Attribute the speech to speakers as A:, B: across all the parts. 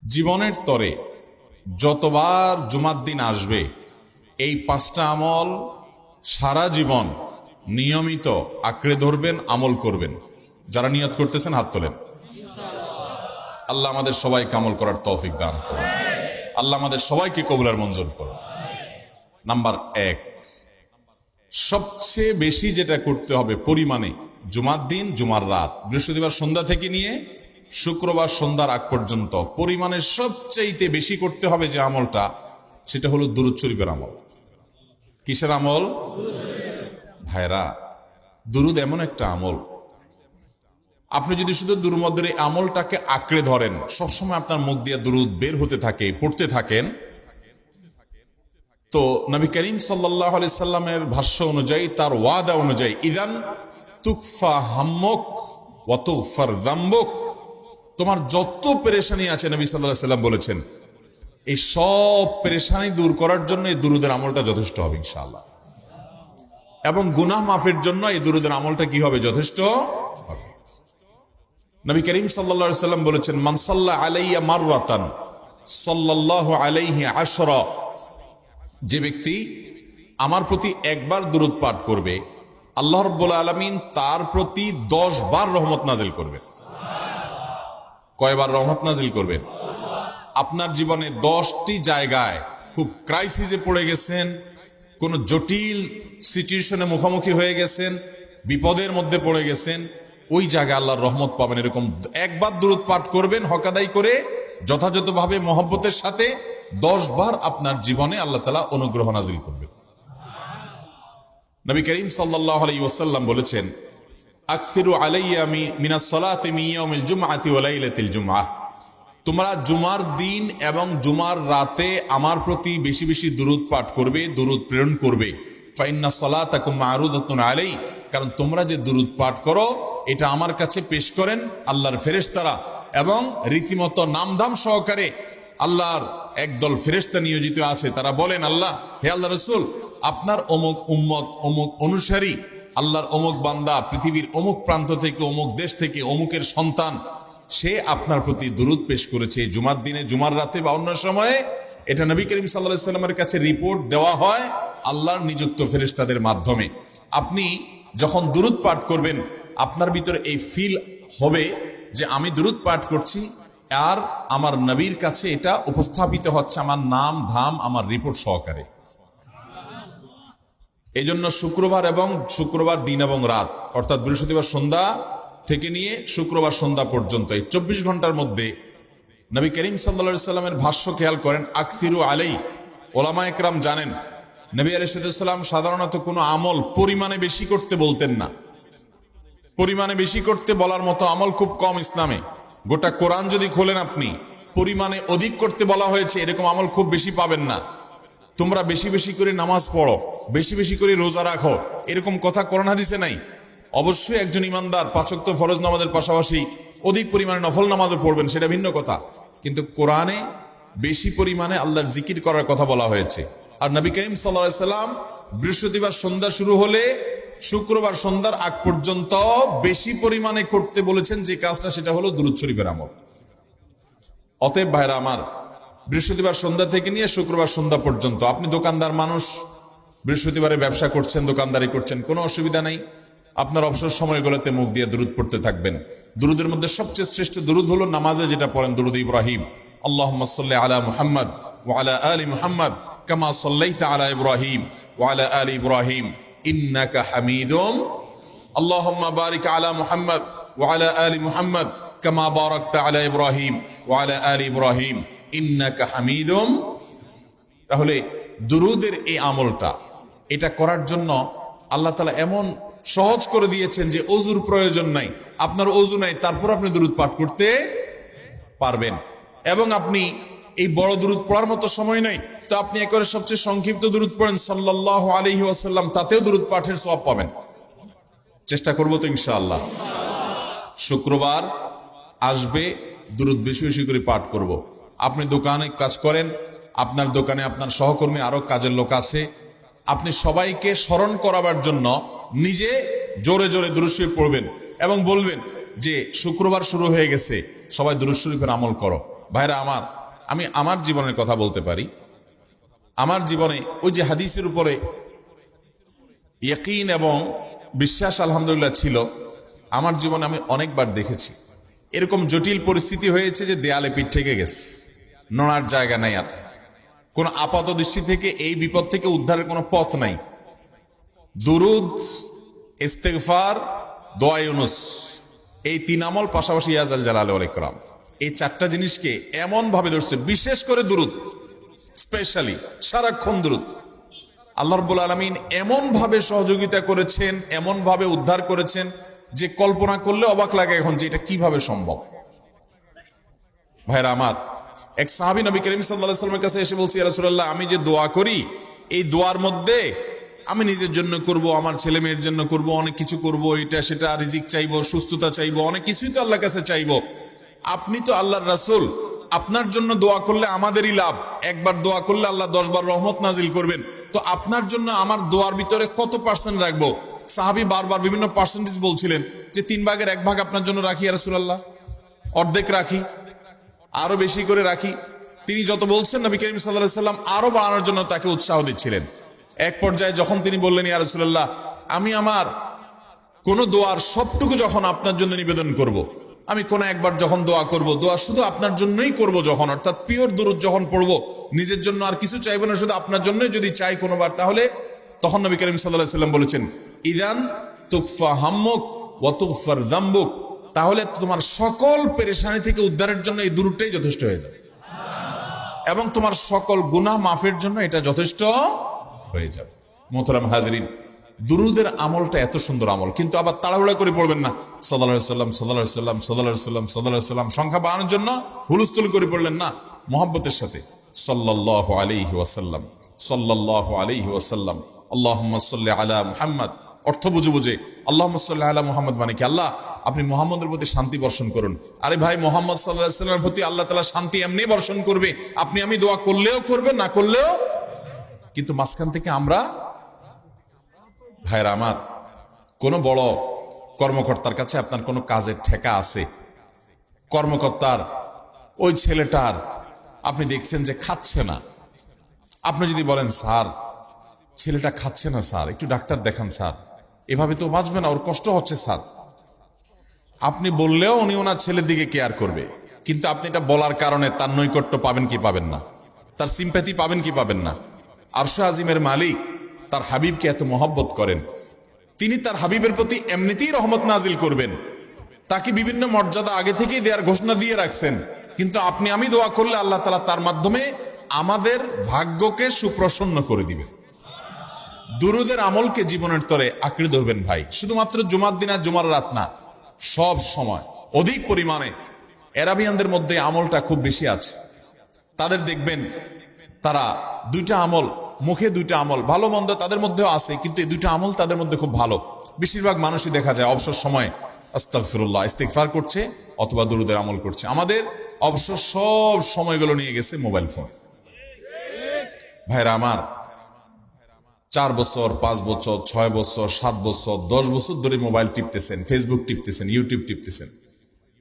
A: জীবনের তরে যতবার জুমার দিন আসবে এই পাঁচটা আমল সারা জীবন নিয়মিত আঁকড়ে ধরবেন, আমল করবেন। যারা নিয়ত করতেছেন হাত তোলেন। আল্লাহ আমাদের সবাইকে আমল করার তৌফিক দান করুন। আল্লাহ আমাদের সবাইকে কবুলের মঞ্জুর করুন। নাম্বার 1, সবচেয়ে বেশি যেটা করতে হবে পরিমাণে, জুমার দিন, জুমার রাত, বৃহস্পতিবার সন্ধ্যা থেকে নিয়ে শুক্রবার সন্ধ্যার আগ পর্যন্ত পরিমাণে সবচাইতে বেশি করতে হবে যে আমলটা, সেটা হলো দুরূদ শরীফের আমল। কিসের আমল? ভাইরা, দুরূদ এমন একটা আমল, আপনি যদি শুধু দুরূদের এই আমলটাকে আঁকড়ে ধরেন, সবসময় আপনার মুখ দিয়ে দুরূদ বের হতে থাকে, পড়তে থাকেন, তো নবী করিম সাল্লাল্লাহু আলাইহি সাল্লামের ভাষ্য অনুযায়ী, তার ওয়াদা অনুযায়ী, ইদান তুকফা হাম্মুক ওয়া তুগফার যামবুক, তোমার যত পেরেশানি আছে নবী সাল্লাল্লাহু আলাইহি সাল্লাম বলেছেন এই সব পেরেশানি দূর করার জন্য এই দুরূদের আমলটা যথেষ্ট হবে ইনশাআল্লাহ। এবং গুনাহ মাফের জন্য এই দুরূদের আমলটা কি হবে? যথেষ্ট হবে। নবী করিম সাল্লাল্লাহু আলাইহি সাল্লাম বলেছেন, মান সাল্লা আলাইয়া মাররাতান সাল্লাল্লাহু আলাইহি আশরা, যে ব্যক্তি আমার প্রতি একবার দুরূদ পাঠ করবে, আল্লাহ রাব্বুল আলামিন তার প্রতি 10 বার রহমত নাজিল করবেন। কয়বার রহমত নাজিল করবেন? আপনার জীবনে 10টি জায়গায় খুব ক্রাইসিসে পড়ে গেছেন, কোন জটিল সিচুয়েশনে মুখোমুখি হয়ে গেছেন, বিপদের মধ্যে পড়ে গেছেন, ওই জায়গায় আল্লাহর রহমত পাবেন। এরকম একবার দুরূদ পাঠ করবেন হকাদাই করে, যথাযথভাবে মহব্বতের সাথে 10 বার আপনার জীবনে আল্লাহ তাআলা অনুগ্রহ নাজিল করবেন। নবী করিম সাল্লাল্লাহু আলাইহি ওয়াসাল্লাম বলেছেন, আকসিরু আলাইয়া মিনাস সালাতি মিন ইয়াউমিল জুমআতি ওয়া লাইলাতিল জুমআহ, তোমরা জুমার দিন এবং জুমার রাতে আমার প্রতি বেশি বেশি দুরূদ পাঠ করবে, দুরূদ প্রেরণ করবে। ফাইন্না সালাতাকুম মা'রুদাতুন আলাই, কারণ তোমরা যে দুরূদ পাঠ করো এটা আমার কাছে পেশ করেন আল্লাহর ফেরেশতারা, এবং রীতিমতো নামধাম সহকারে আল্লাহর একদল ফেরেশতা নিয়োজিত আছে। তারা বলেন, আল্লাহ, হে আল্লাহ রাসূল, আপনার অমুক উম্মত, অমুক অনুসারী, আল্লাহর অমুক বান্দা পৃথিবীর অমুক প্রান্ত থেকে, অমুক দেশ থেকে, অমুকের সন্তান, সে আপনার প্রতি দুরূদ পেশ করেছে জুমার দিনে, জুমার রাতে বা অন্য সময়ে। এটা নবী করিম সাল্লাল্লাহু আলাইহি সাল্লামের কাছে রিপোর্ট দেওয়া হয় আল্লাহর নিযুক্ত ফেরেশতাদের মাধ্যমে। আপনি যখন দুরূদ পাঠ করবেন, আপনার ভিতরে এই ফিল হবে যে আমি দুরূদ পাঠ করছি আর আমার নবীর কাছে এটা উপস্থাপিত হচ্ছে আমার নাম ধাম, আমার রিপোর্ট সহকারে। এই জন্য শুক্রবার দিন এবং রাত, অর্থাৎ বৃহস্পতিবার সন্ধ্যা থেকে নিয়ে শুক্রবার সন্ধ্যা পর্যন্ত এই 24 ঘন্টার মধ্যে নবী করিম সাল্লাল্লাহু আলাইহি সাল্লামের ভাষ্য খেয়াল করেন, আকসিরু আলাই। ওলামা একরাম জানেন, নবী আলাইহিস সালাম সাধারণত কোনো আমল পরিমাণে বেশি করতে বলতেন না। পরিমাণে বেশি করতে বলার মতো আমল খুব কম ইসলামে। গোটা কোরআন যদি খোলেন আপনি, পরিমাণে অধিক করতে বলা হয়েছে এরকম আমল খুব বেশি পাবেন না। তোমরা বেশি বেশি করে নামাজ পড়ো, বেশি বেশি করে রোজা রাখো, এরকম কথা কোরআন হাদিসে নাই। অবশ্যই একজন ইমানদার 5 ওয়াক্ত ফরজ নামাজের পাশাপাশি অধিক পরিমাণে নফল নামাজও পড়বেন, সেটা ভিন্ন কথা। কিন্তু কোরআনে বেশি পরিমাণে আল্লাহর জিকির করার কথা বলা হয়েছে। আর নবী করিম সাল্লাল্লাহু আলাইহি সাল্লাম বৃহস্পতিবার সন্ধ্যা শুরু হলে শুক্রবার সন্ধ্যার আগ পর্যন্ত বেশি পরিমাণে করতে বলেছেন যে কাজটা, সেটা হলো দুরূদ শরীফের আমল। অতএব ভাইরা আমার, বৃহস্পতিবার সন্ধ্যা থেকে নিয়ে শুক্রবার সন্ধ্যা পর্যন্ত আপনি দোকানদার মানুষ, বৃহস্পতিবারে ব্যবসা করছেন, দোকানদারি করছেন, কোনো অসুবিধা নেই। আপনার অবসর সময়গুলোতে মুখ দিয়ে দুরূদ পড়তে থাকবেন। দুরূদের মধ্যে সবচেয়ে শ্রেষ্ঠ দুরূদ হলো নামাজে যেটা পড়েন, দুরূদ ইব্রাহিম। আল্লাহুম্মা সাল্লি আলা মুহাম্মদ ওয়া আলা আলি মুহাম্মদ কামা সাল্লাইতা আলা ইব্রাহিম ওয়া আলা আলি ইব্রাহিম ইন্নাকা হামিদুম। আল্লাহুম্মা বারিক আলা মুহাম্মদ ওয়া আলা আলি মুহাম্মদ কামা বারাকতা আলা ইব্রাহিম ওয়া আলা আলি ইব্রাহিম ইন্নাকা হামিদুম। তাহলে দুরূদের এই আমলটা, এটা করার জন্য আল্লাহ তাআলা এমন সহজ করে দিয়েছেন যে ওযুর প্রয়োজন নাই। আপনার ওযু নাই, তারপর আপনি দুরূদ পাঠ করতে পারবেন। এবং আপনি এই বড় দুরূদ পড়ার মতো সময় নাই, তো আপনি একবারে সবচেয়ে সংক্ষিপ্ত দুরূদ পড়েন সাল্লাল্লাহু আলাইহি ওয়াসাল্লাম, তাতেও দুরূদ পাঠের সওয়াব পাবেন। চেষ্টা করব তো ইনশাআল্লাহ। শুক্রবার আসবে, দুরূদ বেশি বেশি করে পাঠ করব। আপনি দোকানে কাজ করেন, আপনার দোকানে আপনার সহকর্মী আরো কাজের লোক আছে, আপনি সবাইকে স্মরণ করাবার জন্য নিজে জোরে জোরে দুরূদ শরীফ পড়বেন এবং বলবেন যে শুক্রবার শুরু হয়ে গেছে, সবাই দুরূদ শরীফের আমল করো। ভাইরা আমার, আমি আমার জীবনের কথা বলতে পারি। আমার জীবনে ওই যে হাদিসের উপরে ইয়াকিন এবং বিশ্বাস আলহামদুলিল্লাহ ছিল। আমার জীবনে আমি অনেকবার দেখেছি এরকম জটিল পরিস্থিতি হয়েছে যে দেয়ালে পিঠ থেকে গেছে, নড়ার জায়গা নাই, আর কোন আপাত দৃষ্টি থেকে এই বিপদ থেকে উদ্ধারের কোনো পথ নাই। দুরুদ, ইস্তেগফার, দোয়া ইউনুস, এই 3 আমল পাশাপাশি ইয়াজাল জালাল ওয়াল ইকরাম, এই 4টা জিনিসকে এমন ভাবে ধরছে, বিশেষ করে দুরুদ, স্পেশালি সারাক্ষণ দুরুদ। আল্লাহ রাব্বুল আলামিন এমন ভাবে সহযোগিতা করেছেন, এমন ভাবে উদ্ধার করেছেন যে কল্পনা করলে অবাক লাগে এখন যে এটা কিভাবে সম্ভব। ভাইরা আমার, এক সাহাবী নবী করিম সাল্লাল্লাহু আলাইহি ওয়াসাল্লামের কাছে এসে বলছে, ইয়া রাসূলুল্লাহ, আমি যে দোয়া করি এই দোয়ার মধ্যে আমি নিজের জন্য করব, আমার ছেলে মেয়ের জন্য করব, অনেক কিছু করব, এটা সেটা, রিজিক চাইবো, সুস্থতা চাইবো, অনেক কিছুই তো আল্লাহর কাছে চাইবো। আপনি তো আল্লাহর রাসূল, আপনার জন্য দোয়া করলে আমাদেরই লাভ, একবার দোয়া করলে আল্লাহ 10 বার রহমত নাজিল করবেন, তো আপনার জন্য আমার দোয়ার ভিতরে কত পার্সেন্ট রাখবো? সাহাবী বারবার বিভিন্ন পার্সেন্টেজ বলছিলেন যে 3 ভাগের 1 ভাগ আপনার জন্য রাখি ইয়া রাসূলুল্লাহ, অর্ধেক রাখি, আরো বেশি করে রাখি। তিনি যত বলছেন নবী করিম সাল্লাল্লাহু আলাইহি ওয়াসাল্লাম আরো বাড়ানোর জন্য তাকে উৎসাহ দিচ্ছিলেন। এক পর্যায়ে যখন তিনি বললেন, ইয়া রাসূলুল্লাহ, আমি আমার কোন দোয়ার সবটুকু যখন আপনার জন্য নিবেদন করব, আমি কোন একবার যখন দোয়া করব, দোয়া শুধু আপনার জন্যই করব যখন, অর্থাৎ পিওর দুরূদ যখন পড়বো, নিজের জন্য আর কিছু চাইবো না, শুধু আপনার জন্যই যদি চাই কোনোবার, তাহলে তখন নবী করিম সাল্লাল্লাহু আলাইহি ওয়াসাল্লাম বলেছেন, ইদান তুকফা হাম্মুক ওয়া তুগফার যামবুক, তাহলে তোমার সকল পেরেশানি থেকে উদ্ধারের জন্য এই দুরূদটাই যথেষ্ট হয়ে যাবে, এবং তোমার সকল গুনাহ মাফের জন্য এটা যথেষ্ট হয়ে যাবে। মোহতারাম হাজরিন, দুরুদের আমলটা এত সুন্দর আমল, কিন্তু আবার তাড়াহুড়া করে পড়বেন না, সাল্লাল্লাহু আলাইহি ওয়াসাল্লাম সাল্লাল্লাহু আলাইহি ওয়াসাল্লাম সাল্লাল্লাহু আলাইহি ওয়াসাল্লাম সাল্লাল্লাহু আলাইহি ওয়াসাল্লাম সংখ্যা বাড়ানোর জন্য হুলস্থুল করে পড়লেন না, মুহাব্বতের সাথে সাল্লাল্লাহু আলাইহি ওয়াসাল্লাম সাল্লাল্লাহু আলাইহি ওয়াসাল্লাম আল্লাহুম্মা সাল্লি আলা মুহাম্মদ, অর্থ বুঝে বুঝে আল্লাহুম্মা সাল্লি আলা মুহাম্মদ মানে কি, আল্লাহ আপনি মুহাম্মদের প্রতি শান্তি বর্ষণ করুন। আরে ভাই, মুহাম্মদ সাল্লাল্লাহু আলাইহি ওয়াসাল্লামের প্রতি আল্লাহ তাআলা শান্তি এমনি বর্ষণ করবে, আপনি আমি দোয়া করলেও করবে, না করলেও। কিন্তু মাঝখান থেকে আমরা, ভাইরা আমার, কোন বড় কর্মকর্তার কাছে আপনার কোনো কাজের ঠেকা আছে, কর্মকর্তার ওই ছেলেটার আপনি দেখছেন যে খাচ্ছে না, আপনি যদি বলেন, স্যার ছেলেটা খাচ্ছে না স্যার, একটু ডাক্তার দেখান স্যার, এভাবে তো বাঁচবে না, ওর কষ্ট হচ্ছে স্যার, আপনি বললেও উনি ওনার ছেলের দিকে কেয়ার করবে, কিন্তু আপনি এটা বলার কারণে তার নৈকট্য পাবেন কি পাবেন না, তার সিম্প্যাথি পাবেন কি পাবেন না। আরশ আজিমের মালিক তার হাবিবকে এত মহব্বত করেন, তিনি তার হাবিবের প্রতি এমনিতেই রহমত নাজিল করবেন, তাকে বিভিন্ন মর্যাদা আগে থেকেই দেওয়ার ঘোষণা দিয়ে রাখছেন, কিন্তু আপনি আমি দোয়া করলে আল্লাহ তাআলা তার মাধ্যমে আমাদের ভাগ্যকে সুপ্রসন্ন করে দিবেন। দুরুদের আমলকে জীবনের তরে আঁকড়ে ধরবেন ভাই, শুধুমাত্র জুমার দিন আর জুমার রাত না, সব সময় অধিক পরিমাণে। আরাবিয়ানদের মধ্যে আমলটা খুব বেশি আছে, তাদের দেখবেন তারা 2টা আমল, মুখে 2টা আমল, ভালো মন্দ তাদের মধ্যেও আছে, কিন্তু এই 2টা আমল তাদের মধ্যে খুব ভালো। বেশিরভাগ মানুষই দেখা যায় অবসর সময়ে আস্তাগফিরুল্লাহ, ইস্তিগফার করছে অথবা দুরুদের আমল করছে। আমাদের অবসর সব সময়গুলো নিয়ে গেছে মোবাইল ফোন। ভাইরা আমার, 4 বছর, 5 বছর, 6 বছর, 7 বছর, 10 বছর ধরে মোবাইল টিপতেছেন, ফেসবুক টিপতেছেন, ইউটিউব টিপতেছেন।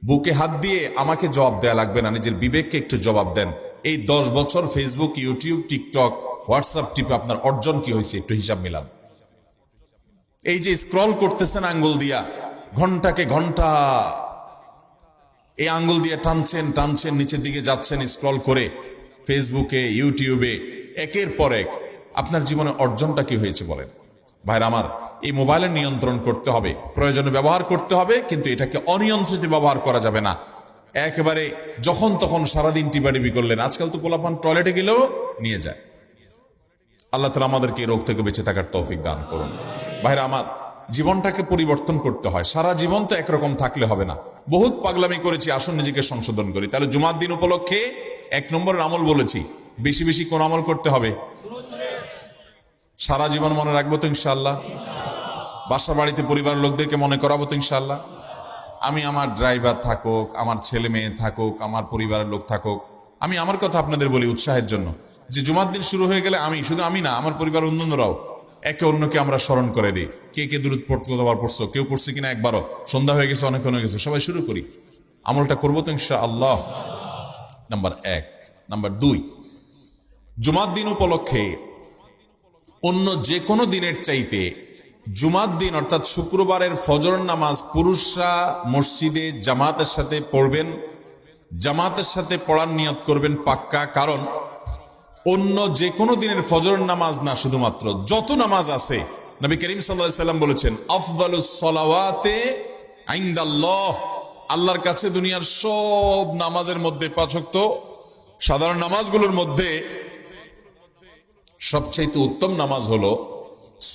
A: বুকে হাত দিয়ে আমাকে জবাব দেয়া লাগবে না, নিজের বিবেককে একটু জবাব দেন। এই 10 বছর ফেসবুক, ইউটিউব, টিকটক, হোয়াটসঅ্যাপ টিপে আপনার অর্জন কি হয়েছে একটু হিসাব মিলান। এই যে স্ক্রল করতেছেন আঙ্গুল দিয়া, ঘন্টাকে ঘন্টা এই আঙ্গুল দিয়ে টানছেন টানছেন, নিচের দিকে যাচ্ছেন স্ক্রল করে ফেসবুকে, ইউটিউবে, একের পর এক, আপনার জীবনে অর্জনটা কি হয়েছে বলেন? ভাইরা আমার, এই মোবাইলের নিয়ন্ত্রণ করতে হবে, প্রয়োজনে ব্যবহার করতে হবে, কিন্তু এটাকে অনিয়ন্ত্রিত ব্যবহার করা যাবে না। একেবারে যখন তখন সারাদিন টিপাটিপি করলেন, আজকাল তো পোলাপান টয়লেটে গেলেও নিয়ে যায়। আল্লাহ তাআলা আমাদেরকে এই রোগ থেকে বেঁচে থাকার তৌফিক দান করুন। ভাইরা আমার, জীবনটাকে পরিবর্তন করতে হয়, সারা জীবন তো একরকম থাকলে হবে না। বহুত পাগলামি করেছি, আসুন নিজেকে সংশোধন করি। তাহলে জুমার দিন উপলক্ষে 1 নম্বরের আমল বলেছি, বেশি বেশি কোন আমল করতে হবে? সারা জীবন মনে রাখবো তো ইনশাআল্লাহ। বাসা বাড়িতে পরিবারের লোকদেরকে মনে করাবো তো ইনশাআল্লাহ। আমি আমার ড্রাইভার থাকুক, আমার ছেলে মেয়ে থাকুক, আমার পরিবারের লোক থাকুক, আমি আমার কথা আপনাদের বলি উৎসাহের জন্য, যে জুমার দিন শুরু হয়ে গেলে শুধু আমি না, আমার পরিবার অন্যান্যরাও একে অন্যকে আমরা স্মরণ করে দিই। কে কে দুরূদ কতবার পড়ছো, কেউ পড়ছে কিনা একবারও, সন্ধ্যা হয়ে গেছে, অনেক হয়ে গেছে, সবাই শুরু করি, আমলটা করবো তো ইনশাআল্লাহ। নাম্বার 1। নাম্বার 2, জুমার দিন উপলক্ষে অন্য যে কোনো দিনের চাইতে জুমার দিন অর্থাৎ শুক্রবারের ফজর নামাজ পুরুষরা মসজিদে জামাতের সাথে পড়বেন, জামাতের সাথে পড়ার নিয়ত করবেন পাক্কা। কারণ অন্য যে কোনো দিনের ফজর নামাজ না, শুধুমাত্র যত নামাজ আছে, নবী করিম সাল্লাল্লাহু আলাইহি সাল্লাম বলেছেন আফদালুস সালাওয়াতে ইনদাল্লাহ, আল্লাহর কাছে দুনিয়ার সব নামাজের মধ্যে 5 ওয়াক্ত সাধারণ নামাজগুলোর মধ্যে সবচেয়ে উত্তম নামাজ হলো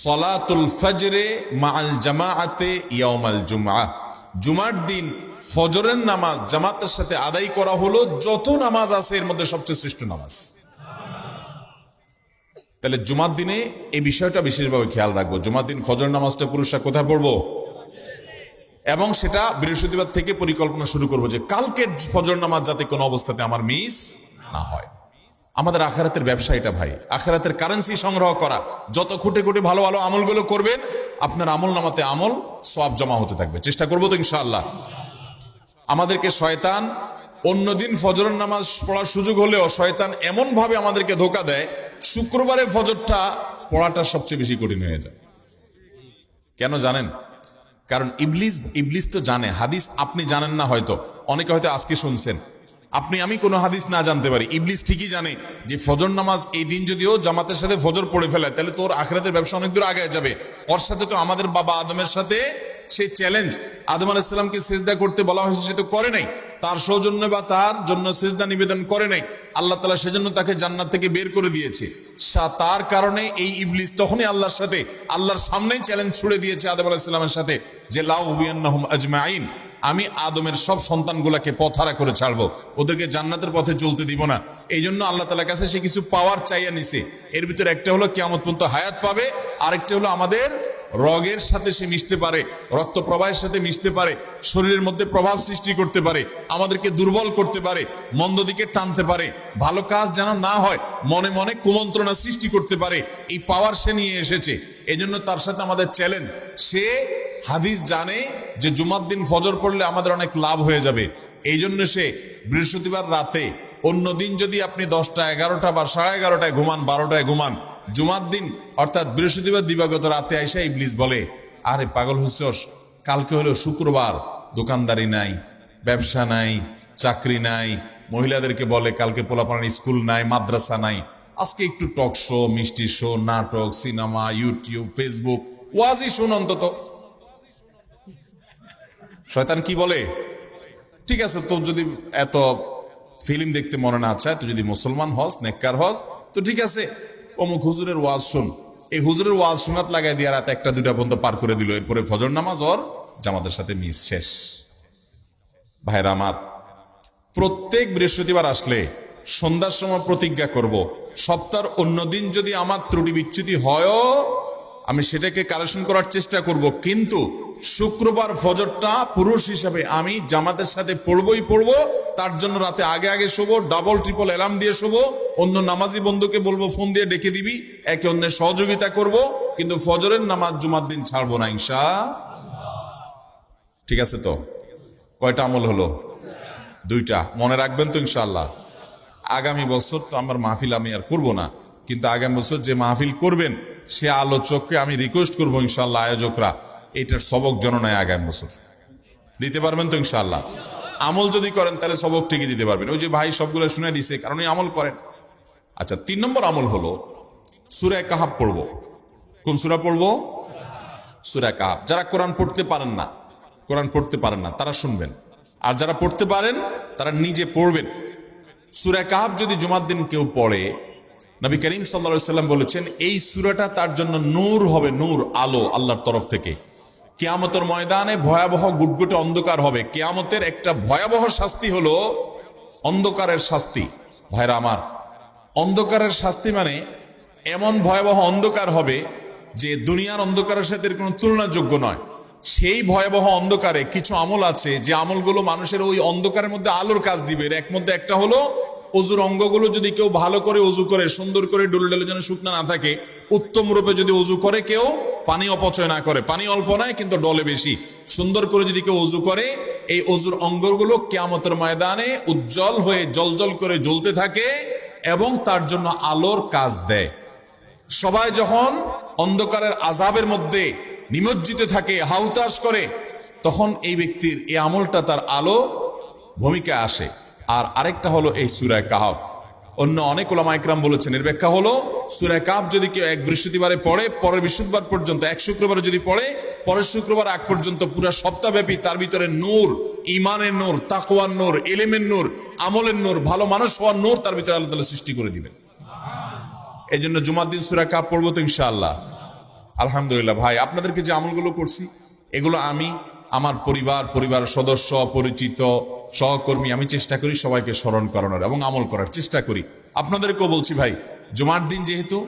A: সলাতুল ফজরে মাআল জামাআতে ইয়াউমাল জুমআহ, জুমার দিন ফজরের নামাজ জামাতের সাথে আদায় করা হলো যত নামাজ আছে এর মধ্যে সবচেয়ে শ্রেষ্ঠ নামাজ। তাহলে জুমার দিনে এই বিষয়টা বিশেষভাবে খেয়াল রাখবো। জুমার দিন ফজর নামাজটা পুরুষরা কোথায় পড়বো, এবং সেটা বৃহস্পতিবার থেকে পরিকল্পনা শুরু করবো যে কালকের ফজর নামাজ যাতে কোনো অবস্থাতে আমার মিস না হয়। আমাদের আখিরাতের ব্যবসা এটা ভাই, আখিরাতের কারেন্সি সংগ্রহ করা। যত খুঁটে খুঁটে ভালো ভালো আমলগুলো করবেন, আপনার আমল নামাতে আমল সওয়াব জমা হতে থাকবে। চেষ্টা করবো তো ইনশাআল্লাহ। আমাদেরকে শয়তান অন্যদিন ফজরের নামাজ পড়ার সুযোগ হলেও শয়তান এমন ভাবে আমাদেরকে ধোঁকা দেয়, শুক্রবারে ফজরটা পড়াটা সবচেয়ে বেশি কঠিন হয়ে যায়। কেন জানেন? কারণ ইবলিস তো জানে হাদিস, আপনি জানেন না, হয়তো অনেকে হয়তো আজকে শুনছেন, আমি কোনো হাদিস না জানতে পারি, ইবলিস ঠিকই জানে যে ফজর নামাজ এই দিন যদিও জামাতের সাথে ফজর পড়ে ফেলে তাহলে তোর আখিরাতের ব্যবসা অনেক দূর আগে যাবে। ওর সাথে তো আমাদের বাবা আদমের সাথে সেই চ্যালেঞ্জ, আদম আলাইহিস সালামকে সিজদা করতে বলা হয়েছে, সে তো করে নাই, তার সৌজন্য বা তার জন্য সিজদা নিবেদন করে নাই, আল্লাহ তাআলা সেজন্য তাকে জান্নাত থেকে বের করে দিয়েছে। তার কারণে এই ইবলিস তখনই আল্লাহর সাথে, আল্লাহর সামনেই চ্যালেঞ্জ ছুড়ে দিয়েছে আদম আলাইহিস সালামের সাথে যে লা উবিয়ান্নাহুম আজমাইন, আমি আদমের সব সন্তানগুলাকে পথহারা করে ছাড়বো, ওদেরকে জান্নাতের পথে চলতে দিব না। এই জন্য আল্লাহ তাআলার কাছে সে কিছু পাওয়ার চাইয়া নিছে। এর ভিতরে একটা হলো কিয়ামত পর্যন্ত হায়াত পাবে, আরেকটা হলো আমাদের রগের সাথে সে মিশতে পারে, রক্ত প্রবাহের সাথে মিশতে পারে, শরীরের মধ্যে প্রভাব সৃষ্টি করতে পারে, আমাদেরকে দুর্বল করতে পারে, মন্দ দিকে টানতে পারে, ভালো কাজ যেন না হয় মনে মনে কুমন্ত্রণা সৃষ্টি করতে পারে। এই পাওয়ার সে নিয়ে এসেছে। এই জন্য তার সাথে আমাদের চ্যালেঞ্জ, সে হাদিস জানে যে জুমার দিন ফজর পড়লে আমাদের অনেক লাভ হয়ে যাবে। এই জন্য সে বৃহস্পতিবার রাতে, অন্য দিন যদি আপনি 10টা 11টা বা 11:30টায় ঘুমান, 12টায় ঘুমান, জুমার দিন অর্থাৎ বৃহস্পতিবার দিবাগত রাতে আইসা ইবলিস বলে, আরে পাগল হইছস, কালকে হলো শুক্রবার, দোকানদারি নাই, ব্যবসা নাই, চাকরি নাই, মহিলাদেরকে বলে কালকে পোলাপানের স্কুল নাই, মাদ্রাসা নাই, আজকে একটু টক শো, মিষ্টি শো, নাটক, সিনেমা, ইউটিউব, ফেসবুক, ওয়াজি শুন অন্তত। শয়তান কি বলে, ঠিক আছে তোর যদি এত ফিল্ম দেখতে মনে না চায়, তুই যদি মুসলমান হস, নেককার হস, তো ঠিক আছে অমুক হুজুরের ওয়াজ শুন। এই হুজুরের ওয়াজ শোনাত লাগাই দিয়ে রাত 1টা 2টা পর্যন্ত পার করে দিল। এরপরে ফজর নামাজ ওর জামাতের সাথে মিস শেষ। ভাইরা আমার, প্রত্যেক বৃহস্পতিবার আসলে সন্ধ্যার সময় প্রতিজ্ঞা করব, সপ্তাহের অন্য দিন যদি আমার ত্রুটি বিচ্যুতি হয়ও আমি সেটাকে কারেকশন করার চেষ্টা করব, কিন্তু শুক্রবার ফজরটা পুরুষ হিসাবে আমি জামাতের সাথে পড়বই পড়বো। তার জন্য রাতে আগে আগে শোবো, ডাবল ট্রিপল অ্যালার্ম দিয়ে শোবো, অন্য নামাজি বন্ধুকে বলবো ফোন দিয়ে ডেকে দিবি, একে অন্যের সহযোগিতা করব, কিন্তু ফজরের নামাজ জুমার দিন ছাড়বো না ইনশাআল্লাহ। ঠিক আছে তো? কয়টা আমল হলো? 2টা। মনে রাখবেন তো ইনশাআল্লাহ। আগামী বছর তো আমার মাহফিল আমি আর করবো না, কিন্তু আগামী বছর যে মাহফিল করবেন সে আলোচককে আমি রিকোয়েস্ট করবো ইনশাআল্লাহ, আয়োজকরা এটার সবক জননায় আগামী বছর দিতে পারবেন তো ইনশাআল্লাহ। আমল যদি করেন তাহলে সবক ঠিকই দিতে পারবেন। ওই যে ভাই সবগুলো শুনে দিছে, কারণ এই আমল করেন। আচ্ছা, 3 নম্বর আমল হলো সূরা কাহাফ পড়বো। কোন সূরা পড়বো? সূরা কাহাফ। যারা কোরআন পড়তে পারেন না তারা শুনবেন, আর যারা পড়তে পারেন তারা নিজে পড়বেন। সূরা কাহাফ যদি জুমার দিন কেউ পড়ে, নবী করিম সাল্লাল্লাহু আলাইহি সাল্লাম বলেছেন এই সূরাটা তার জন্য নূর হবে, নূর, আলো আল্লাহর তরফ থেকে। কিয়ামতের ময়দানে ভয়াবহ গুটগুটে অন্ধকার হবে। কিয়ামতের একটা ভয়াবহ শাস্তি হলো অন্ধকারের শাস্তি। ভাইরা আমার, অন্ধকারের শাস্তি মানে এমন ভয়াবহ অন্ধকার হবে যে দুনিয়ার অন্ধকারের সাথে কোনো তুলনাযোগ্য নয়। সেই ভয়াবহ অন্ধকারে কিছু আমল আছে যে আমলগুলো মানুষের ওই অন্ধকারের মধ্যে আলোর কাজ দিবে। এর মধ্যে একটা হলো অজুর অঙ্গগুলো যদি কেউ ভালো করে অজু করে, সুন্দর করে ডলে ডলে যেন শুকনা না থাকে, উত্তম রূপে যদি অজু করে, কেউ পানি অপচয় না করে, পানি অল্প নয় কিন্তু ডলে বেশি, সুন্দর করে যদি কেউ অজু করে এই অজুর অঙ্গগুলো কিয়ামতের ময়দানে উজ্জ্বল হয়ে জ্বলজ্বল করে জ্বলতে থাকে এবং তার জন্য আলোর কাজ দেয়। সবাই যখন অন্ধকারের আযাবের মধ্যে নিমজ্জিত থাকে, হাউতাশ করে, তখন এই ব্যক্তির এই আমলটা তার আলো ভূমিকা আসে। আর আরেকটা হলো এই সূরা কাহফ। অন্য অনেক উলামা ইকরাম বলেছেন এর ব্যাখ্যা হলো সূরা কাহফ যদি কেউ এক বৃহস্পতিবারে পড়ে, পরের বৃহস্পতিবার পর্যন্ত, এক শুক্রবারে যদি পড়ে, পরের শুক্রবার আগ পর্যন্ত পুরো সপ্তাহব্যাপী তার ভিতরে নূর, ঈমানের নূর, তাকওয়ার নূর, ইলমের নূর, আমলের নূর, ভালো মানুষ হওয়ার নূর তার ভিতরে আল্লাহ তাআলা সৃষ্টি করে দিবেন। এই জন্য জুমার দিন সূরা কাহফ পড়বো তো ইনশাআল্লাহ। আলহামদুলিল্লাহ ভাই, আপনাদেরকে যে আমলগুলো করছি এগুলো আমি, আমার পরিবারের সদস্য, পরিচিত, সহকর্মী, আমি চেষ্টা করি সবাইকে স্মরণ করানোর এবং আমল করার চেষ্টা করি। আপনাদেরকেও বলছি ভাই, জুমার দিন যেহেতু,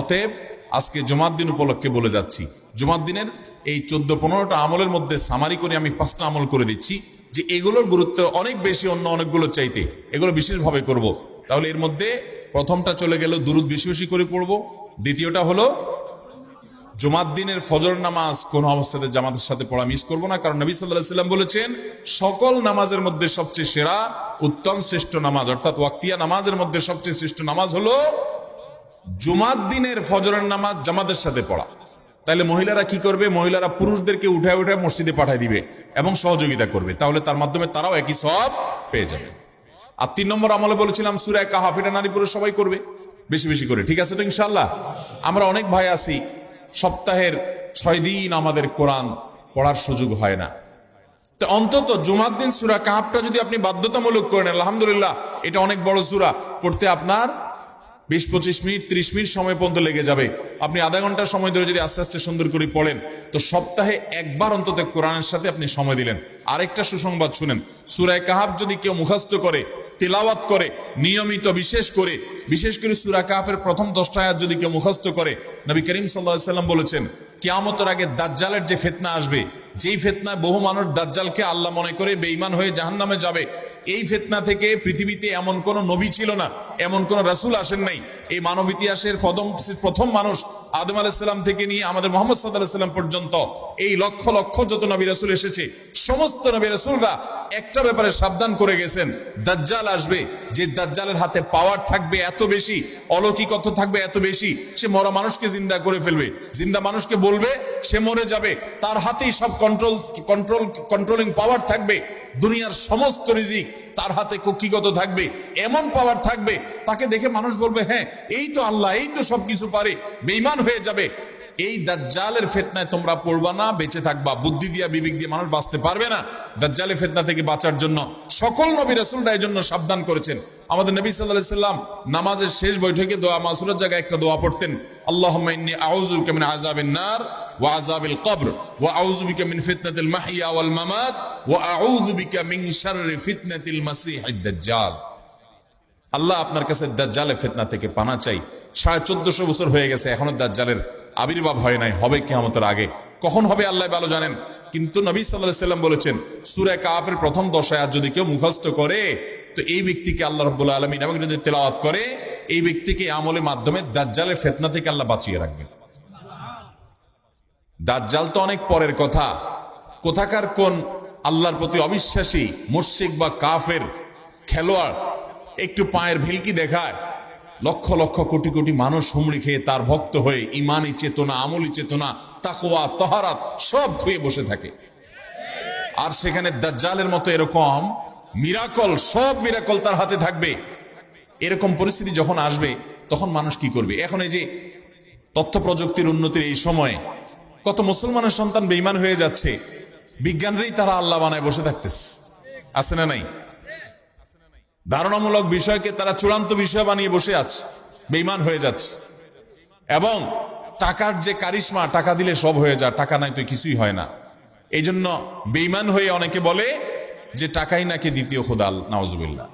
A: অতএব আজকে জুমার দিন উপলক্ষে বলে যাচ্ছি, জুমার দিনের এই 14-15টা আমলের মধ্যে সামারি করে আমি 5টা আমল করে দিচ্ছি, যে এগুলোর গুরুত্ব অনেক বেশি অন্য অনেকগুলো চাইতে, এগুলো বিশেষভাবে করব। তাহলে এর মধ্যে প্রথমটা চলে গেল দুরুদ বেশি বেশি করে পড়ব। দ্বিতীয়টা হলো জুমার দিনের ফজর নামাজ কোন অবস্থাতে জামাতের সাথে পড়া মিস করব না, কারণ নবী সাল্লাল্লাহু আলাইহি ওয়াসাল্লাম বলেছেন সকল নামাজের মধ্যে সবচেয়ে সেরা, উত্তম, শ্রেষ্ঠ নামাজ, অর্থাৎ ওয়াক্তিয়া নামাজের মধ্যে সবচেয়ে শ্রেষ্ঠ নামাজ হলো জুমার দিনের ফজরের নামাজ জামাতের সাথে পড়া। তাহলে মহিলারা কি করবে? মহিলারা পুরুষদেরকে উঠায় উঠায় মসজিদে পাঠিয়ে দিবে এবং সহযোগিতা করবে, তাহলে তার মাধ্যমে তারাও একই সওয়াব পেয়ে যাবে। আর 3 নম্বর আমলে বলেছিলাম সূরা কাহফ, এটা নারী পুরুষ সবাই করবে বেশি বেশি করে, ঠিক আছে তো ইনশাআল্লাহ? আমরা অনেক ভাই আছি সপ্তাহের 6 দিন আমাদের কোরআন পড়ার সুযোগ হয় না, তো অন্তত জুমার দিন সূরা কাহফটা যদি আপনি বাধ্যতামূলক করেন, আলহামদুলিল্লাহ, এটা অনেক বড় সূরা, পড়তে আপনার 20-25 মিনিট 30 মিনিট সময় পর্যন্ত লেগে যাবে। আপনি আধা ঘন্টার সময় ধরে যদি আস্তে আস্তে সুন্দর করে পড়েন, তো সপ্তাহে একবার অন্তত কোরআনের সাথে আপনি সময় দিলেন। আরেকটা সুসংবাদ শুনেন, সূরা কাহফ যদি কেউ মুখস্থ করে, তেলাওয়াত করে নিয়মিত, বিশেষ করে সূরা কাহফের প্রথম 10টা আয়াত যদি কেউ মুখস্থ করে, নবী করিম সাল্লাল্লাহু আলাইহি সাল্লাম বলেছেন কিয়ামতের আগে দাজ্জালের যে ফিতনা আসবে, যেই ফিতনায় বহু মানুষ দাজ্জালকে আল্লাহ মনে করে বেঈমান হয়ে জাহান্নামে যাবে, এই ফিতনা থেকে পৃথিবীতে এমন কোন নবী ছিল না, এমন কোন রাসূল আসেন নাই। এই মানব ইতিহাসের প্রথম মানুষ আদম আলাইহিস সালাম থেকে নিয়ে আমাদের মুহাম্মদ সাল্লাল্লাহু আলাইহি সাল্লাম পর্যন্ত এই লক্ষ লক্ষ যত নবী রাসূল এসেছে, সমস্ত নবী রাসূলরা একটা ব্যাপারে সাবধান করে গেছেন, দাজ্জাল আসবে, যে দাজ্জালের হাতে পাওয়ার থাকবে এত বেশি, অলৌকিকত্ব থাকবে এত বেশি, সে মরা মানুষকে জিন্দা করে ফেলবে, জিন্দা মানুষকে বলবে সে মরে যাবে, তার হাতেই সব কন্ট্রোলিং পাওয়ার থাকবে, দুনিয়ার সমস্ত রিজিক তার হাতে কক্ষিগত থাকবে, এমন পাওয়ার থাকবে তাকে দেখে মানুষ বলবে হ্যাঁ এই তো আল্লাহ, এই তো সবকিছু পারে, বেঈমান হয়ে যাবে। এই দাজ্জালের ফিতনায় তোমরা পড়বা না, বেঁচে থাকবা। বুদ্ধি দিয়া বিবেক দিয়ে মানুষ বাঁচতে পারবে না। দাজ্জালের ফিতনা থেকে বাঁচার জন্য সকল নবী রাসূলরা এই জন্য সাবধান করেছেন। আমাদের নবী সাল্লাল্লাহু আলাইহি সাল্লাম নামাজের শেষ বৈঠকে দোয়া মাসুরের জায়গায় একটা দোয়া পড়তেন, আল্লাহুম্মা ইন্নী আউযু বিকা মিন আযাবিন নার ওয়া আযাবিল কবর ওয়া আউযু বিকা মিন ফিতনাতিল মাহইয়া ওয়াল মামাত ওয়া আউযু বিকা মিন শাররি ফিতনাতিল মাসীহিদ দাজ্জাল। আল্লাহ আপনার কাছে দাজ্জালের ফিতনা থেকে পানা চাই। 1450 বছর হয়ে গেছে, এখনো দাজ্জালের আবির্ভাব হয় নাই, হবে কিয়ামতের আগে। কখন হবে আল্লাহ ভালো জানেন, কিন্তু নবী সাল্লাল্লাহু আলাইহি সাল্লাম বলেছেন সূরা কাহফের প্রথম 10 আয়াত যদি কেউ মুখস্থ করে, তো এই ব্যক্তিকে আল্লাহ রাব্বুল আলামিন এবং যদি তেলাওয়াত করে, এই ব্যক্তিকে আমলের মাধ্যমে দাজ্জালের ফিতনা থেকে আল্লাহ বাঁচিয়ে রাখবেন। দাজ্জাল তো অনেক পরের কথা, কোথাকার কোন আল্লাহর প্রতি অবিশ্বাসী মুশরিক বা কাফের খেলোয়াড় একটু পায়ের ভেলকি দেখায়, লক্ষ লক্ষ কোটি কোটি মানুষ হুমড়ি খেয়ে তার ভক্ত হয়ে ইমানি চেতনা, আমলি চেতনা, তাকওয়া, তাহারাত সব খুঁয়ে বসে থাকে। আর সেখানে দাজ্জালের মতো এরকম মিরাকল, সব মিরাকল তার হাতে থাকবে। এরকম পরিস্থিতি যখন আসবে তখন মানুষ কি করবে? এখন এই যে তথ্য প্রযুক্তির উন্নতির এই সময়ে কত মুসলমানের সন্তান বেঈমান হয়ে যাচ্ছে, বিজ্ঞানরাই তারা আল্লাহ বানায় বসে থাকতেছে, আছে না নাই? ধারণামূলক বিষয়কে তারা চূড়ান্ত বিষয় বানিয়ে বসে আছে, বেঈমান হয়ে যাচ্ছে। এবং টাকার যে কারিশমা, টাকা দিলে সব হয়ে যায়, টাকা নাই তো কিছুই হয় না। এই জন্য বেঈমান হয়ে অনেকে বলে যে টাকাই নাকি দ্বিতীয় খোদা, নাউজুবিল্লাহ।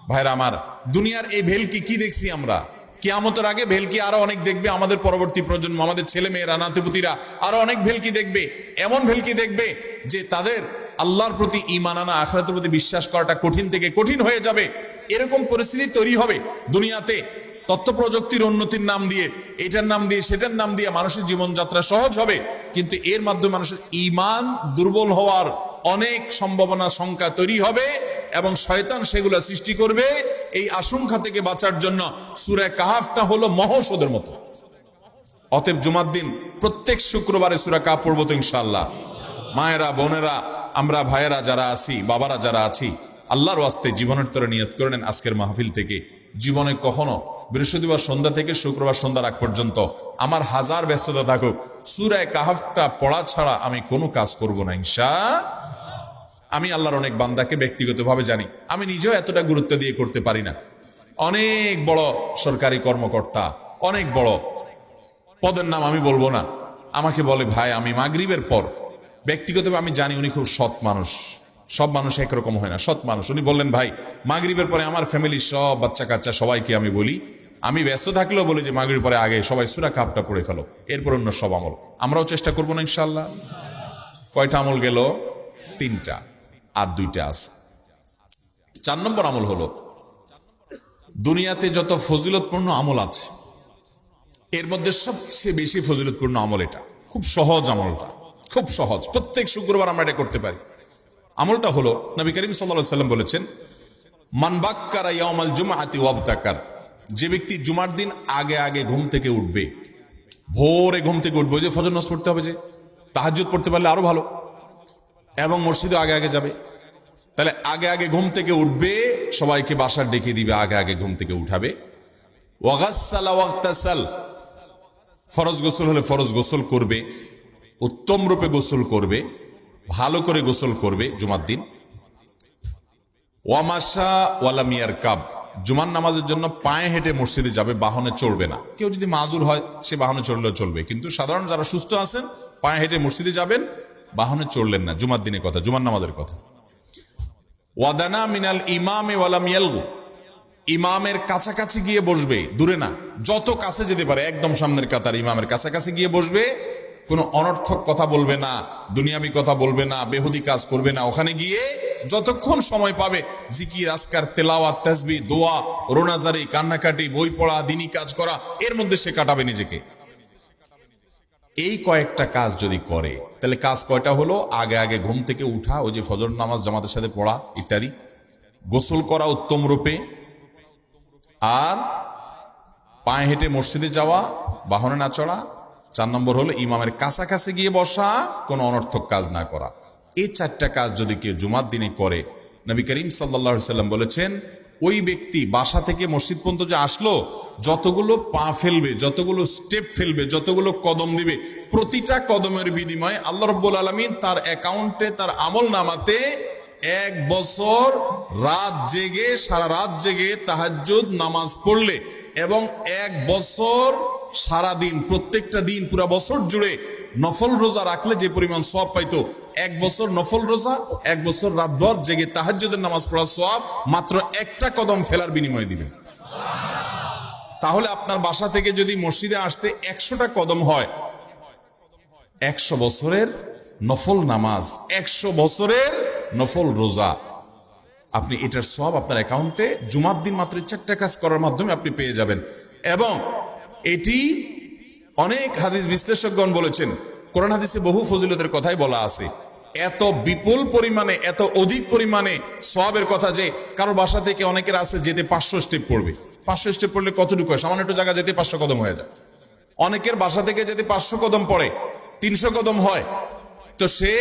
A: ভাইরা আমার, দুনিয়ার এই ভেলকি কি দেখছি আমরা, কিয়ামতের আগে ভেলকি আরো অনেক দেখবে আমাদের পরবর্তী প্রজন্ম, আমাদের ছেলে মেয়েরা, নাতিপুতিরা আরো অনেক ভেলকি দেখবে। এমন ভেলকি দেখবে যে তাদের আল্লাহর প্রতি ঈমান আনা, আখিরাতের প্রতি বিশ্বাস করাটা কঠিন থেকে কঠিন হয়ে যাবে। এরকম পরিস্থিতি তৈরি হবে দুনিয়াতে। তথ্য প্রযুক্তির উন্নতির নাম দিয়ে, এটার নাম দিয়ে, সেটার নাম দিয়ে মানুষের জীবনযাত্রা সহজ হবে, কিন্তু এর মাধ্যমে মানুষের ঈমান দুর্বল হওয়ার অনেক সম্ভাবনা সংখ্যা তৈরি হবে এবং শয়তান সেগুলো সৃষ্টি করবে। এই আশঙ্কা থেকে বাঁচার জন্য সূরা কাহাফটা হলো মহৌষধের মতো। অতএব জুমার দিন প্রত্যেক শুক্রবারে সূরা কাহাফ পড়বো তো ইনশাআল্লাহ। মায়েরা, বোনেরা, আমরা ভাইয়েরা যারা আছি, বাবারা যারা আছি, আল্লাহর ওয়াস্তে জীবনের তরে নিয়ত করে নেন আজকের মাহফিল থেকে জীবনে কখনো বৃহস্পতিবার সন্ধ্যা থেকে শুক্রবার সন্ধ্যা রাগ পর্যন্ত আমার হাজার ব্যস্ততা থাকুক, সূরা কাহাফটা পড়া ছাড়া আমি কোনো কাজ করব না ইনশাআল্লাহ। আমি আল্লাহর অনেক বান্দাকে ব্যক্তিগতভাবে জানি, আমি নিজেও এতটা গুরুত্ব দিয়ে করতে পারি না। অনেক বড় সরকারি কর্মকর্তা, অনেক বড় পদের নাম আমি বলবো না, আমাকে বলে ভাই আমি মাগরিবের পর, ব্যক্তিগতভাবে আমি জানি উনি খুব সৎ মানুষ, সব মানুষ একরকম হয় না, সৎ মানুষ। উনি বললেন ভাই মাগরিবের পরে আমার ফ্যামিলির সব বাচ্চা কাচ্চা সবাইকে আমি বলি, আমি ব্যস্ত থাকলেও বলি যে মাগরিবের পরে আগে সবাই সূরা কাহাফটা পড়ে ফেলো, এরপর অন্য সব আমল। আমরাও চেষ্টা করবো না ইনশাআল্লাহ। কয়টা আমল গেল? 3টা, আর 2টা আছে। 4 নম্বর আমল হলো, দুনিয়াতে যত ফজিলতপূর্ণ আমল আছে এর মধ্যে সবচেয়ে বেশি ফজিলতপূর্ণ আমল এটা। খুব সহজ আমলটা, খুব সহজ, প্রত্যেক শুক্রবার আমরা এটা করতে পারি। আমলটা হলো, নবী করিম সাল্লাল্লাহু আলাইহি ওয়াসাল্লাম বলেছেন, মান বাক্কারা ইয়াউমাল জুমআতি ওয়াবতাকার, যে ব্যক্তি জুমার দিন আগে আগে ঘুম থেকে উঠবে, ভোরে ঘুম থেকে উঠবে, যে ফজর নামাজ পড়তে হবে, যে তাহাজ্জুদ পড়তে পারলে আরো ভালো, এবং মসজিদে আগে আগে যাবে, তাহলে আগে আগে ঘুম থেকে উঠবে, সবাইকে বাসার ডেকে দিবে, আগে আগে ঘুম থেকে উঠাবে। ওয়াগাসসালা ওয়াগতাসাল, ফরজ গোসল হলে ফরজ গোসল করবে, উত্তম রূপে গোসল করবে, ভালো করে গোসল করবে জুমার দিন। ওয়ামাশা ওয়ালাম ইয়ারকাব, জুমার নামাজের জন্য পায়ে হেঁটে মসজিদে যাবে, বাহনে চড়বে না। কেউ যদি মাজুর হয় সে বাহনে চড়লেও চলবে, কিন্তু সাধারণ যারা সুস্থ আছেন পায়ে হেঁটে মসজিদে যাবেন, বাহনে চড়লেন না। জুমার দিনের কথা, জুমার নামাজের কথা। ওয়াদানা মিনাল ইমামে ওয়ালাম ইয়ালগু, ইমামের কাছাকাছি গিয়ে বসবে, দূরে না, যত কাছে যেতে পারে একদম সামনের কাতার ইমামের কাছাকাছি গিয়ে বসবে, কোনো অনর্থক কথা বলবে না, দুনিয়াবি কথা বলবে না, বেহুদি কাজ করবে না। ওখানে গিয়ে যতক্ষণ সময় পাবে জিকির, আজকার, তেলাওয়াত, তাসবিহ, দোয়া, রোনাজারি, কান্নাকাটি, বই পড়া, দিনী কাজ করা, এর মধ্যে সে কাটাবে নিজেকে। এই কয়েকটা কাজ যদি করে তাহলে কাজ কয়টা হলো? আগে আগে ঘুম থেকে উঠা, ওই যে ফজর নামাজ জামাতের সাথে পড়া ইত্যাদি, গোসল করা উত্তম রূপে, আর পায়ে হেঁটে মসজিদে যাওয়া, বাহনে না চড়া। 4 নম্বর হলো ইমামের কাছাকাছি গিয়ে বসা, কোনো অনর্থক কাজ না করা। এই 4টা কাজ যদি কেউ জুমার দিনে করে, নবী করিম সাল্লাল্লাহু আলাইহি সাল্লাম বলেছেন, ওই ব্যক্তি বাসা থেকে মসজিদ পর্যন্ত যে আসলো, যতগুলো পা ফেলবে, যতগুলো স্টেপ ফেলবে, যতগুলো কদম দিবে, প্রতিটা কদমের বিনিময়ে আল্লাহ রাব্বুল আলামিন তার অ্যাকাউন্টে, তার আমল নামাতে 1 বছর রাত জেগে, সারা রাত জেগে তাহাজ্জুদ নামাজ পড়লে, এবং 1 বছর সারা দিন, প্রত্যেকটা দিন পুরা বছর জুড়ে নফল রোজা রাখলে যে পরিমাণ সওয়াব পাইতো, 1 বছর নফল রোজা, 1 বছর রাতভর জেগে তাহাজ্জুদের নামাজ পড়ার সওয়াব মাত্র একটা কদম ফেলার বিনিময়ে দিবে। তাহলে আপনার বাসা থেকে যদি মসজিদে আসতে 100টা কদম হয়, 100 বছরের নফল নামাজ, 100 বছরের নফল রোজা, আপনি এটার সওয়াব আপনার অ্যাকাউন্টে জুমার দিন মাত্র 4টা কাজ করার মাধ্যমে আপনি পেয়ে যাবেন। এবং এটি অনেক হাদিস বিশ্লেষকগণ বলেছেন, কোরআন হাদিসে বহু ফজিলতের কথাই বলা আছে। এত বিপুল পরিমাণে, এত অধিক পরিমাণে সওয়াবের কথা যে কারো বাসা থেকে অনেকের আছে যেতে 500 স্টেপ পড়বে। 500 স্টেপ পড়লে কতটুকু হয়? সামান্য একটু জায়গা যেতে 500 কদম হয়ে যায়। অনেকের বাসা থেকে যেতে 500 কদম পড়ে, 300 কদম হয়। তো সে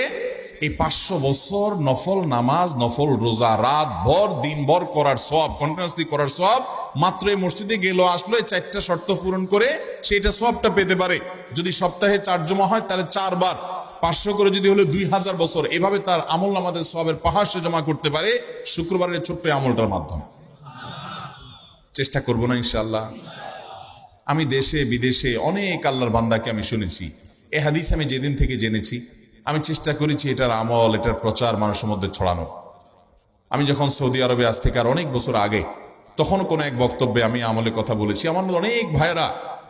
A: এই 500 বছর নফল নামাজ, নফল রোজা, রাত ভর দিনভর করার সওয়াব, কন্টিনিউয়াসলি করার সওয়াব মাত্র এই মসজিদে গেল আসলো, এই 4টা শর্ত পূরণ করে সেটা সওয়াবটা পেতে পারে। যদি সপ্তাহে 4 জমা হয় তাহলে 4 বার 500 করে যদি হলো 2000 বছর, এভাবে তার আমল নামাজের সওয়াবের পাহাড় সে জমা করতে পারে শুক্রবারের ছোট্ট আমলটার মাধ্যমে। চেষ্টা করব না ইনশাআল্লাহ। আমি দেশে বিদেশে অনেক আল্লাহর বান্দাকে আমি শুনেছি, এই হাদিস আমি যেদিন থেকে জেনেছি আমি চেষ্টা করেছি এটার আমল, এটার প্রচার মানুষের মধ্যে ছড়ানো। আমি যখন সৌদি আরবে আজ থেকে আর অনেক বছর আগে, তখন কোনো এক বক্তব্যে আমি আমলের কথা বলেছি। আমার অনেক ভাইয়েরা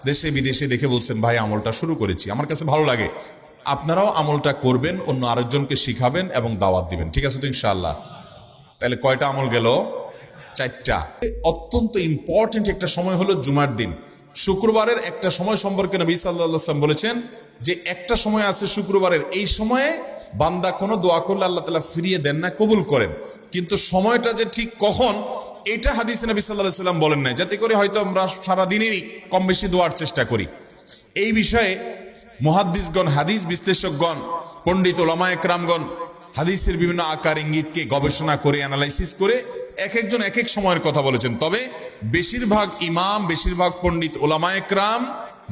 A: দেশে বিদেশে দেখে বলছেন, ভাই আমলটা শুরু করেছি, আমার কাছে ভালো লাগে, আপনারাও আমলটা করবেন, অন্য আরেকজনকে শিখাবেন এবং দাওয়াত দিবেন। ঠিক আছে তো ইনশাআল্লাহ? তাহলে কয়টা আমল গেল? 4টা। অত্যন্ত ইম্পর্টেন্ট একটা সময় হলো জুমার দিন। শুক্রবারের একটা সময় সম্পর্কে নবী সাল্লাল্লাহু আলাইহি ওয়াসাল্লাম বলেছেন যে একটা সময় আছে শুক্রবারের, এই সময়ে বান্দা কোনো দোয়া করলে আল্লাহ তাআলা ফিরিয়ে দেন না, কবুল করেন, কিন্তু সময়টা যে ঠিক কখন এটা হাদিসে নবী সাল্লাল্লাহু আলাইহি সাল্লাম বলেন নাই, যাতে করে হয়তো আমরা সারাদিনেরই কম বেশি দোয়ার চেষ্টা করি। এই বিষয়ে মুহাদ্দিসগণ, হাদিস বিশ্লেষকগণ, পণ্ডিত ওলামা একরামগণ হাদিসের বিভিন্ন আকার ইঙ্গিতকে গবেষণা করে অ্যানালাইসিস করে এক একজন এক এক সময়ের কথা বলেছেন। তবে বেশিরভাগ ইমাম, বেশিরভাগ পণ্ডিত ওলামা একরাম,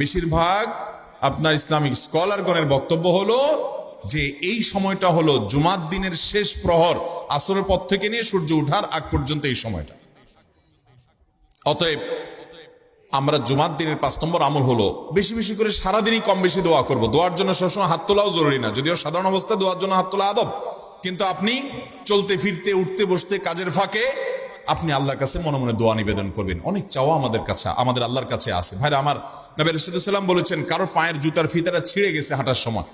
A: বেশিরভাগ আপনার ইসলামিক স্কলারগণের বক্তব্য হলো যে এই সময়টা হলো জুমার দিনের শেষ প্রহর, আসরের পর থেকে নিয়ে সূর্য ওঠার আগ পর্যন্ত এই সময়টা। অতএব আমরা জুমার দিনের 5 নম্বর আমল হলো বেশি বেশি করে সারাদিনই কম বেশি দোয়া করব। দোয়ার জন্য সবসময় হাত তোলাও জরুরি না, যদিও সাধারণ অবস্থায় দোয়ার জন্য হাত তোলা আদব, কিন্তু আপনি চলতে ফিরতে, উঠতে বসতে, কাজের ফাঁকে আপনি আল্লাহর কাছে মনে মনে দোয়া নিবেদন করবেন। অনেক চাওয়া আমাদের আল্লাহর কাছে আছে। ভাইরা আমার, নবী রাসূলুল্লাহ সাল্লাল্লাহু আলাইহি ওয়াসাল্লাম বলেছেন কারোর পায়ের জুতার ফিতাটা ছিঁড়ে গেছে হাঁটার সময়,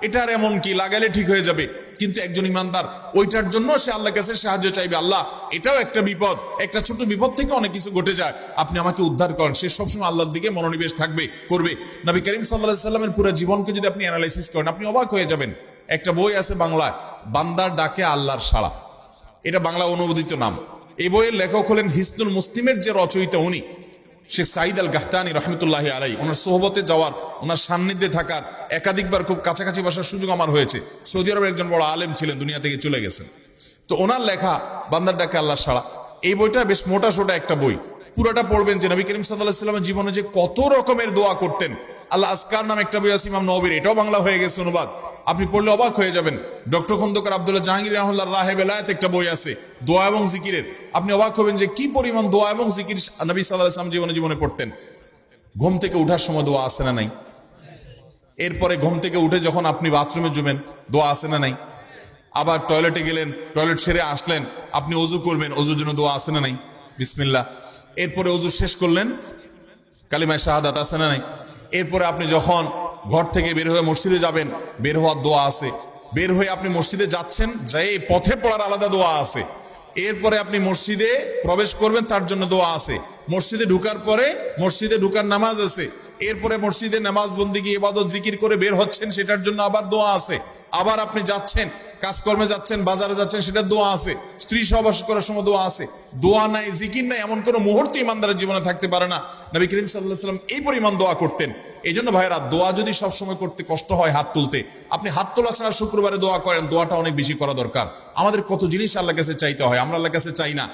A: এটার এমন কি লাগালে ঠিক হয়ে যাবে, কিন্তু একজন ইমানদার ওইটার জন্য সে আল্লাহর কাছে সাহায্য চাইবে, আল্লাহ এটাও একটা বিপদ, একটা ছোট বিপদ থেকে অনেক কিছু ঘটে যায়, আপনি আমাকে উদ্ধার করেন। সে সবসময় আল্লাহর দিকে মনোনিবেশ করবে। নবী করিম সাল্লাল্লাহু আলাইহি ওয়াসাল্লামের পুরো জীবনকে যদি আপনি অ্যানালাইসিস করেন, আপনি অবাক হয়ে যাবেন। একটা বই আছে বাংলায়, বান্দার ডাকে আল্লাহর সাড়া, এটা বাংলা অনুবাদিত নাম। এই বইয়ের লেখক হলেন হিসনুল মুসলিমের যে রচয়িতা উনি শেখ সাঈদ আল গাহতানি রহমতুল্লাহি আলাইহি। ওনার সোহবতে যাওয়ার, ওনার সান্নিধ্যে থাকার, একাধিকবার খুব কাছাকাছি বসার সুযোগ আমার হয়েছে। সৌদি আরবের একজন বড় আলেম ছিলেন, দুনিয়া থেকে চলে গেছেন। তো ওনার লেখা বান্দার ডাকে আল্লাহর সাড়া, এই বইটা বেশ মোটা সোটা একটা বই। পুরোটা পড়বেন যে নবী করিম সাল্লাল্লাহু আলাইহি ওয়াসাল্লামের জীবনে যে কত রকমের দোয়া করতেন। আল্লাহ আজকার নাম একটা বই আছে ইমাম নববীর, এটাও বাংলা হয়ে গেছে অনুবাদ, আপনি পড়লে অবাক হয়ে যাবেন। ডক্টর খন্দকার আব্দুল্লাহ জাহাঙ্গীর রাহিমাহুল্লাহর রাহে বেলায়েত একটা বই আছে দোয়া এবং জিকিরের, আপনি অবাক হবেন যে কি পরিমাণ দোয়া এবং জিকির নবী সাল্লাল্লাহু আলাইহি ওয়াসাল্লাম জীবনে পড়তেন। ঘুম থেকে ওঠার সময় দোয়া আছে না নাই? এরপরে ঘুম থেকে উঠে যখন আপনি বাথরুমে যাবেন দোয়া আছে না নাই? আবার টয়লেটে গেলেন, টয়লেট সেরে আসলেন, আপনি ওযু করবেন, ওযুর জন্য দোয়া আছে না নাই? বিসমিল্লাহ। এরপরে ওযু শেষ করলেন, কালিমায়ে শাহাদাত আছে না নাই? এরপরে আপনি যখন ঘর থেকে বের হয়ে মসজিদে যাবেন, বের হওয়ার দোয়া আছে। বের হয়ে আপনি মসজিদে যাচ্ছেন, যাই পথে পড়ার আলাদা দোয়া আছে। এরপরে আপনি মসজিদে প্রবেশ করবেন, তার জন্য দোয়া আছে। মসজিদে ঢুকার পরে মসজিদে ঢুকার নামাজ আছে। এরপরে মসজিদে নামাজ বন্দিগি ইবাদত জিকির করে বের হচ্ছেন, সেটার জন্য আবার দোয়া আছে। আবার আপনি যাচ্ছেন, কাজকর্মে যাচ্ছেন, বাজারে যাচ্ছেন, সেটার দোয়া আছে। স্ত্রী সহবাস করার সময় দোয়া আছে। দোয়া নাই, জিকির নাই, এমন কোনো মুহূর্তে ইমানদারের জীবনে থাকতে পারে না। নবী করিম সাল্লাল্লাহু আলাইহি ওয়াসাল্লাম এই পরিমাণ দোয়া করতেন। এই জন্য ভাইয়েরা, দোয়া যদি সবসময় করতে কষ্ট হয় হাত তুলতে, আপনি হাত তোলা ছাড়া শুক্রবারে দোয়া করেন, দোয়াটা অনেক বেশি করা দরকার। আমাদের কত জিনিস আল্লাহর কাছে চাইতে হয়, আমরা আল্লাহর কাছে চাই না।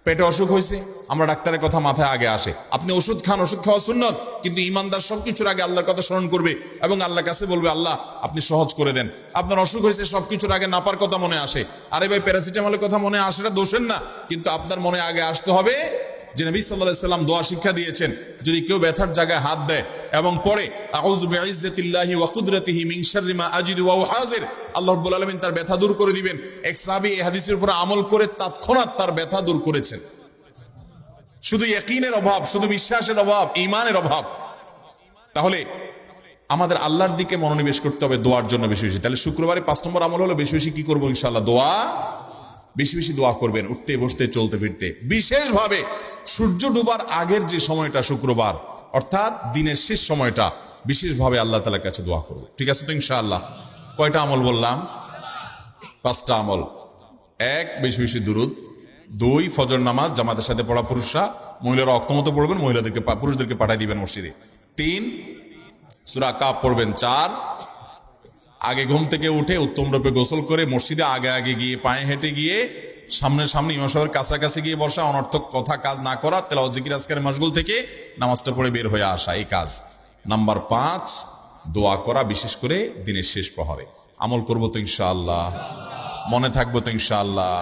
A: পেটে অসুখ হয়েছে, আমরা ডাক্তারের কথা মাথায় আগে আসে, আপনি ওষুধ খান, ওষুধ খাওয়া সুন্নত, কিন্তু ইমানদার সবকিছুর আগে আল্লাহর কথা স্মরণ করবে এবং আল্লাহর কাছে বলবে, আল্লাহ আপনি সহজ করে দেন। আপনার অসুখ হয়েছে, সবকিছুর আগে নাপার কথা মনে আসে, আরে ভাই প্যারাসিটামলের কথা মনে আসে, এটা দোষের না, কিন্তু আপনার মনে আগে আসতে হবে যে নবী সাল্লাল্লাহু আলাইহি ওয়াসাল্লাম দোয়া শিক্ষা দিয়েছেন, যদি কেউ ব্যথার জায়গায় হাত দেয় এবং পড়ে আউযু বিইজ্জাতিল্লাহি ওয়া কুদরাতিহি মিন শাররি মা আজিদু ওয়া হাজির, আল্লাহ রাব্বুল আলামিন তার ব্যথা দূর করে দিবেন। এক সাহাবী এই হাদিসের উপর আমল করে তৎক্ষণাৎ তার ব্যথা দূর করেছেন। শুধু ইয়াকিনের অভাব, শুধু বিশ্বাসের অভাব, ঈমানের অভাব। তাহলে আমাদের আল্লাহর দিকে মনোনিবেশ করতে হবে দোয়ার জন্য বেশি বেশি। তাহলে শুক্রবারে 5 নম্বর আমল হলো বেশি বেশি কি করবো? ইনশাআল্লাহ দোয়া, বেশি বেশি দোয়া করবেন, উঠতে বসতে চলতে ফিরতে। বিশেষভাবে সূর্য ডোবার আগের যে সময়টা শুক্রবার, অর্থাৎ দিনের শেষ সময়টা, বিশেষভাবে আল্লাহ তাআলার কাছে দোয়া করব। ঠিক আছে তো ইনশাআল্লাহ? কয়টা আমল বললাম? 5টা আমল। 1, বেশি বেশি দুরুদ। 2, ফজর নামাজ জামাতের সাথে পড়া পুরুষরা, মহিলারা অক্তমত পড়বেন, পুরুষদেরকে পাঠিয়ে দিবেন মসজিদে। 3, সূরা কাফ পড়বেন। 4, আগে ঘুম থেকে উঠে উত্তম রূপে গোসল করে মসজিদে আগে আগে গিয়ে পায়ে হেঁটে গিয়ে সামনে ইমাম সাহেবের কাছাকাছি গিয়ে বসা, অনর্থক কথা কাজ না করা, তেলাওয়াত জিকির আজকারের মশগুল থেকে নামাজটা পড়ে বের হয়ে আসা, এই কাজ। নাম্বার 5, দোয়া করা, বিশেষ করে দিনের শেষ প্রহরে। আমল করবো তো ইনশাআল্লাহ? মনে থাকবো তো ইনশাআল্লাহ?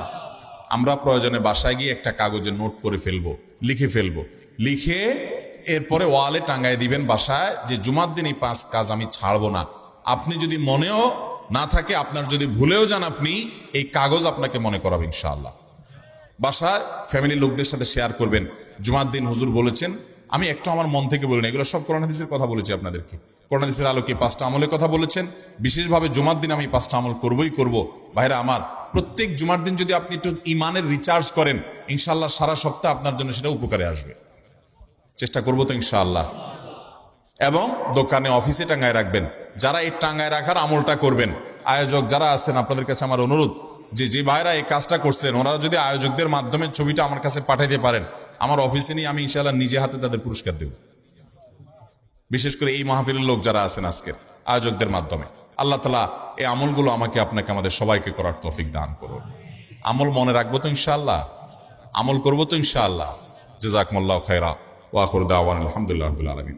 A: আমরা প্রয়োজনে বাসায় গিয়ে একটা কাগজে নোট করে ফেলবো, লিখে ফেলবো, লিখে এরপরে ওয়ালে টাঙ্গায় দিবেন বাসায় যে জুমার দিন এই 5 কাজ আমি ছাড়বো না। আপনি যদি মনেও না থাকে, আপনার যদি ভুলেও যান, আপনি এই কাগজ আপনাকে মনে করাবে ইনশাআল্লাহ। বাসায় ফ্যামিলির লোকদের সাথে শেয়ার করবেন, জুমার দিন হুজুর বলেছেন, আমি একটু আমার মন থেকে বলি না, এগুলো সব কোরআন হাদিসের কথা বলেছি আপনাদেরকে। কোরআন হাদিসের আলোকে 5টা আমলের কথা বলেছেন, বিশেষভাবে জুমার দিন আমি 5টা আমল করবই করব। ভাইরা আমার, প্রত্যেক জুমার দিন যদি আপনি একটু ইমানের রিচার্জ করেন, ইনশাআল্লাহ সারা সপ্তাহ আপনার জন্য সেটা উপকারে আসবে। চেষ্টা করবো তো ইনশাআল্লাহ? এবং দোকানে অফিসে টাঙ্গায় রাখবেন। যারা এই টাঙ্গায় রাখার আমলটা করবেন, আয়োজক যারা আছেন আপনাদের কাছে আমার অনুরোধ, যে ভাইরা এই কাজটা করছেন ওনারা যদি আয়োজকদের মাধ্যমে ছবিটা আমার কাছে পাঠাইতে পারেন, আমার অফিসে নিয়ে আমি ইনশাআল্লাহ নিজে হাতে তাদের পুরস্কার দেব। বিশেষ করে এই মাহফিলের লোক যারা আছেন আজকের আয়োজকদের মাধ্যমে। আল্লাহ তাআলা এই আমলগুলো আমাকে আপনাকে আমাদের সবাইকে করার তৌফিক দান করুন। আমল মনে রাখবো তো ইনশাআল্লাহ, আমল করবো তো ইনশাআল্লাহ। জাযাকুমুল্লাহু খায়রা ওয়া আখিরু দাওয়ানা আলহামদুলিল্লাহি রাব্বিল আলামিন।